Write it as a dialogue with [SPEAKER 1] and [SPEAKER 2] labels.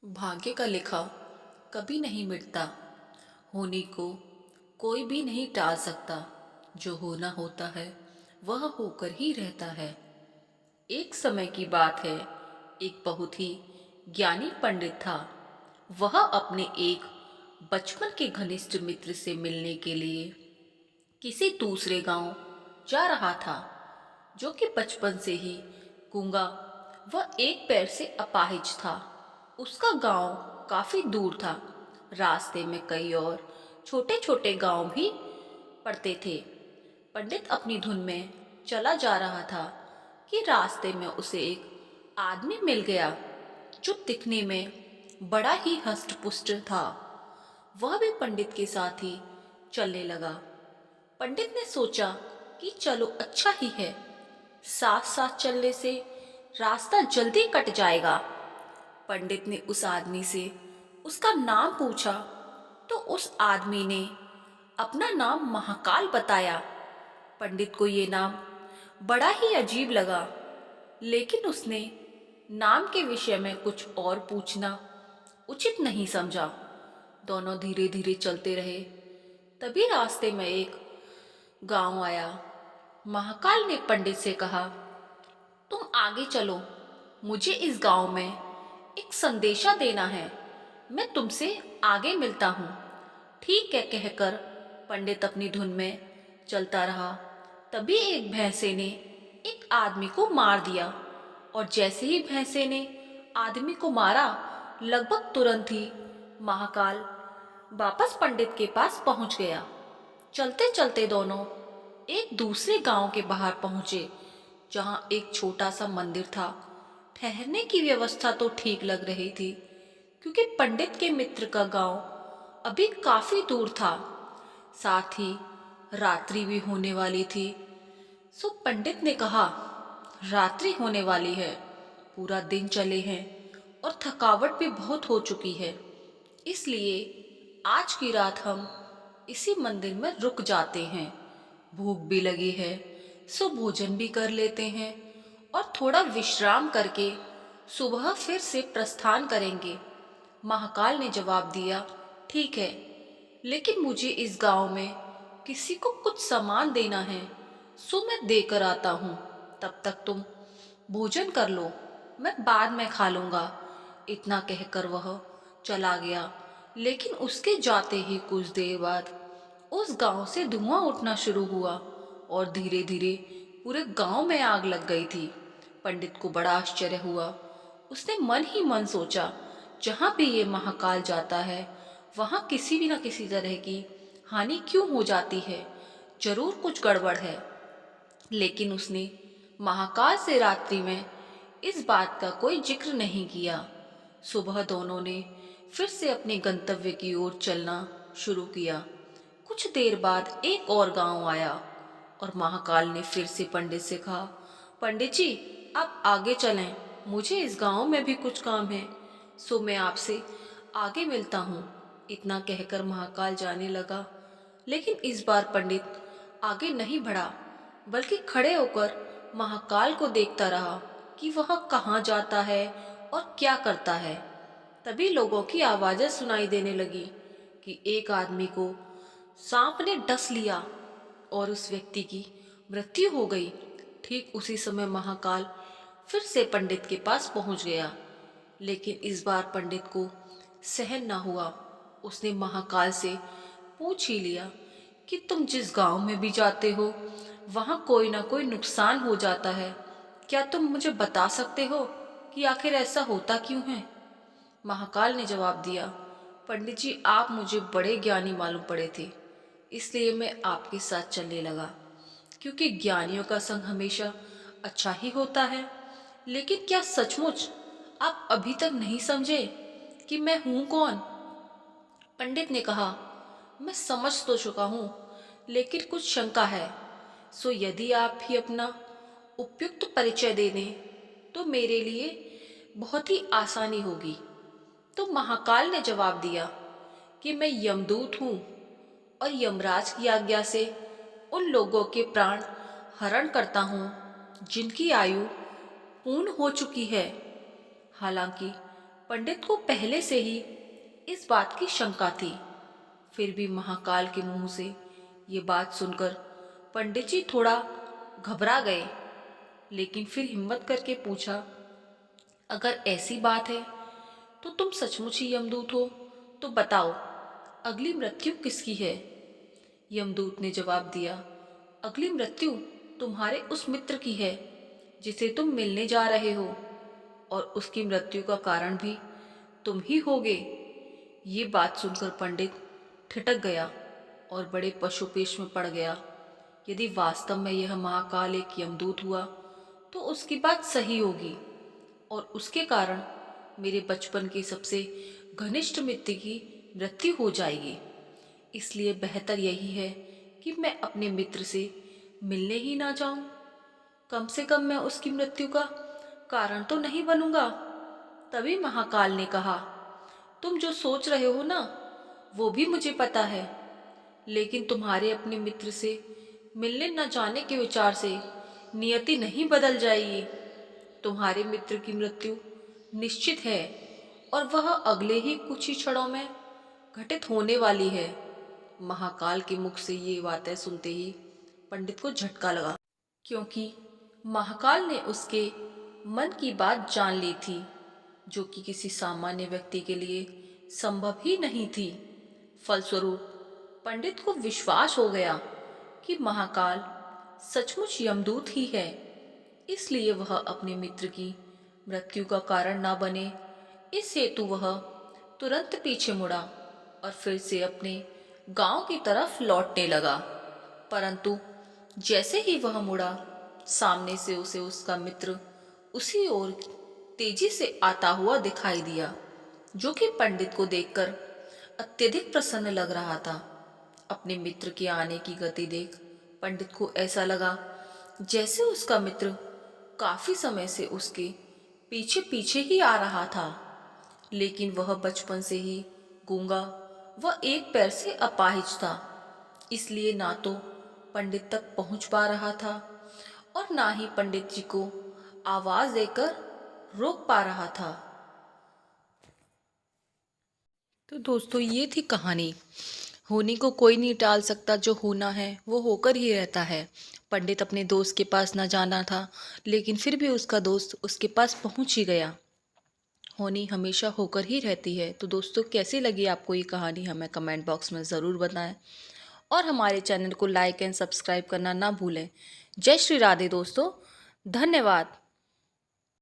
[SPEAKER 1] भाग्य का लिखा कभी नहीं मिटता। होने को कोई भी नहीं टाल सकता। जो होना होता है वह होकर ही रहता है। एक समय की बात है, एक बहुत ही ज्ञानी पंडित था। वह अपने एक बचपन के घनिष्ठ मित्र से मिलने के लिए किसी दूसरे गांव जा रहा था, जो कि बचपन से ही गूंगा व एक पैर से अपाहिज था। उसका गांव काफी दूर था। रास्ते में कई और छोटे छोटे गांव भी पड़ते थे। पंडित अपनी धुन में चला जा रहा था कि रास्ते में उसे एक आदमी मिल गया, जो दिखने में बड़ा ही हष्ट-पुष्ट था। वह भी पंडित के साथ ही चलने लगा। पंडित ने सोचा कि चलो अच्छा ही है, साथ साथ चलने से रास्ता जल्दी कट जाएगा। पंडित ने उस आदमी से उसका नाम पूछा, तो उस आदमी ने अपना नाम महाकाल बताया। पंडित को ये नाम बड़ा ही अजीब लगा, लेकिन उसने नाम के विषय में कुछ और पूछना उचित नहीं समझा। दोनों धीरे धीरे चलते रहे। तभी रास्ते में एक गांव आया। महाकाल ने पंडित से कहा, तुम आगे चलो, मुझे इस गांव में एक संदेशा देना है। मैं तुमसे आगे मिलता हूँ। ठीक है कहकर पंडित अपनी धुन में चलता रहा। तभी एक भैंसे ने एक आदमी को मार दिया, और जैसे ही भैंसे ने आदमी को मारा, लगभग तुरंत ही महाकाल वापस पंडित के पास पहुंच गया। चलते चलते दोनों एक दूसरे गांव के बाहर पहुंचे, जहां एक छोटा सा मंदिर था। ठहरने की व्यवस्था तो ठीक लग रही थी, क्योंकि पंडित के मित्र का गांव अभी काफी दूर था। साथ ही रात्रि भी होने वाली थी। सो पंडित ने कहा, रात्रि होने वाली है, पूरा दिन चले हैं और थकावट भी बहुत हो चुकी है, इसलिए आज की रात हम इसी मंदिर में रुक जाते हैं। भूख भी लगी है, सो भोजन भी कर लेते हैं और थोड़ा विश्राम करके सुबह फिर से प्रस्थान करेंगे। महाकाल ने जवाब दिया, ठीक है, लेकिन मुझे इस गांव में किसी को कुछ सामान देना है, सो मैं देकर आता हूँ। तब तक तुम भोजन कर लो, मैं बाद में खा लूंगा। इतना कहकर वह चला गया। लेकिन उसके जाते ही कुछ देर बाद उस गांव से धुआं उठना शुरू हुआ और धीरे धीरे पूरे गांव में आग लग गई थी। पंडित को बड़ा आश्चर्य हुआ। उसने मन ही मन सोचा, जहां भी ये महाकाल जाता है, वहां किसी भी न किसी तरह की हानि क्यों हो जाती है, जरूर कुछ गड़बड़ है। लेकिन उसने महाकाल से रात्रि में इस बात का कोई जिक्र नहीं किया। सुबह दोनों ने फिर से अपने गंतव्य की ओर चलना शुरू किया। कुछ देर बाद एक और गांव आया और महाकाल ने फिर से पंडित से कहा, पंडित जी, आप आगे चलें, मुझे इस गांव में भी कुछ काम है, सो मैं आपसे आगे मिलता हूँ। इतना कहकर महाकाल जाने लगा। लेकिन इस बार पंडित आगे नहीं बढ़ा, बल्कि खड़े होकर महाकाल को देखता रहा कि वह कहाँ जाता है और क्या करता है। तभी लोगों की आवाजें सुनाई देने लगी कि एक आदमी को सांप ने डस लिया और उस व्यक्ति की मृत्यु हो गई। ठीक उसी समय महाकाल फिर से पंडित के पास पहुंच गया, लेकिन इस बार पंडित को सहन न हुआ। उसने महाकाल से पूछ ही लिया कि तुम जिस गांव में भी जाते हो, वहां कोई ना कोई नुकसान हो जाता है। क्या तुम मुझे बता सकते हो कि आखिर ऐसा होता क्यों है? महाकाल ने जवाब दिया, पंडित जी, आप मुझे बड़े ज्ञानी मालूम पड़े थे, इसलिए मैं आपके साथ चलने लगा, क्योंकि ज्ञानियों का संग हमेशा अच्छा ही होता है। लेकिन क्या सचमुच आप अभी तक नहीं समझे कि मैं हूं कौन? पंडित ने कहा, मैं समझ तो चुका हूं, लेकिन कुछ शंका है। सो यदि आप भी अपना उपयुक्त परिचय दे दें तो मेरे लिए बहुत ही आसानी होगी। तो महाकाल ने जवाब दिया कि मैं यमदूत हूँ और यमराज की आज्ञा से उन लोगों के प्राण हरण करता हूँ जिनकी आयु पूर्ण हो चुकी है। हालांकि पंडित को पहले से ही इस बात की शंका थी। फिर भी महाकाल के मुंह से ये बात सुनकर पंडित जी थोड़ा घबरा गए, लेकिन फिर हिम्मत करके पूछा, अगर ऐसी बात है तो तुम सचमुच ही यमदूत हो, तो बताओ अगली मृत्यु किसकी है? यमदूत ने जवाब दिया, अगली मृत्यु तुम्हारे उस मित्र की है जिसे तुम मिलने जा रहे हो, और उसकी मृत्यु का कारण भी तुम ही होगे। ये बात सुनकर पंडित ठिठक गया और बड़े पशुपेश में पड़ गया। यदि वास्तव में यह महाकाल एक यमदूत हुआ तो उसकी बात सही होगी, और उसके कारण मेरे बचपन के सबसे घनिष्ठ मित्र की मृत्यु हो जाएगी। इसलिए बेहतर यही है कि मैं अपने मित्र से मिलने ही ना जाऊं। कम से कम मैं उसकी मृत्यु का कारण तो नहीं बनूंगा। तभी महाकाल ने कहा, तुम जो सोच रहे हो ना, वो भी मुझे पता है, लेकिन तुम्हारे अपने मित्र से मिलने न जाने के विचार से नियति नहीं बदल जाएगी। तुम्हारे मित्र की मृत्यु निश्चित है, और वह अगले ही कुछ ही क्षणों में घटित होने वाली है। महाकाल के मुख से ये बातें सुनते ही पंडित को झटका लगा, क्योंकि महाकाल ने उसके मन की बात जान ली थी, जो कि किसी सामान्य व्यक्ति के लिए संभव ही नहीं थी। फलस्वरूप पंडित को विश्वास हो गया कि महाकाल सचमुच यमदूत ही है। इसलिए वह अपने मित्र की मृत्यु का कारण ना बने, इस हेतु वह तुरंत पीछे मुड़ा और फिर से अपने गांव की तरफ लौटने लगा। परंतु जैसे ही वह मुड़ा, सामने से उसे उसका मित्र उसी ओर तेजी से आता हुआ दिखाई दिया, जो कि पंडित को देखकर अत्यधिक प्रसन्न लग रहा था। अपने मित्र के आने की गति देख पंडित को ऐसा लगा जैसे उसका मित्र काफी समय से उसके पीछे पीछे ही आ रहा था। लेकिन वह बचपन से ही गूंगा व एक पैर से अपाहिज था, इसलिए ना तो पंडित तक पहुंच पा रहा था और ना ही पंडित जी को आवाज देकर रोक पा रहा था। तो दोस्तों, ये थी कहानी। होने को कोई नहीं टाल सकता, जो होना है वो होकर ही रहता है। पंडित अपने दोस्त के पास ना जाना था, लेकिन फिर भी उसका दोस्त उसके पास पहुंच ही गया। होनी हमेशा होकर ही रहती है। तो दोस्तों, कैसी लगी आपको ये कहानी, हमें कमेंट बॉक्स में ज़रूर बताएं, और हमारे चैनल को लाइक एंड सब्सक्राइब करना ना भूलें। जय श्री राधे दोस्तों, धन्यवाद।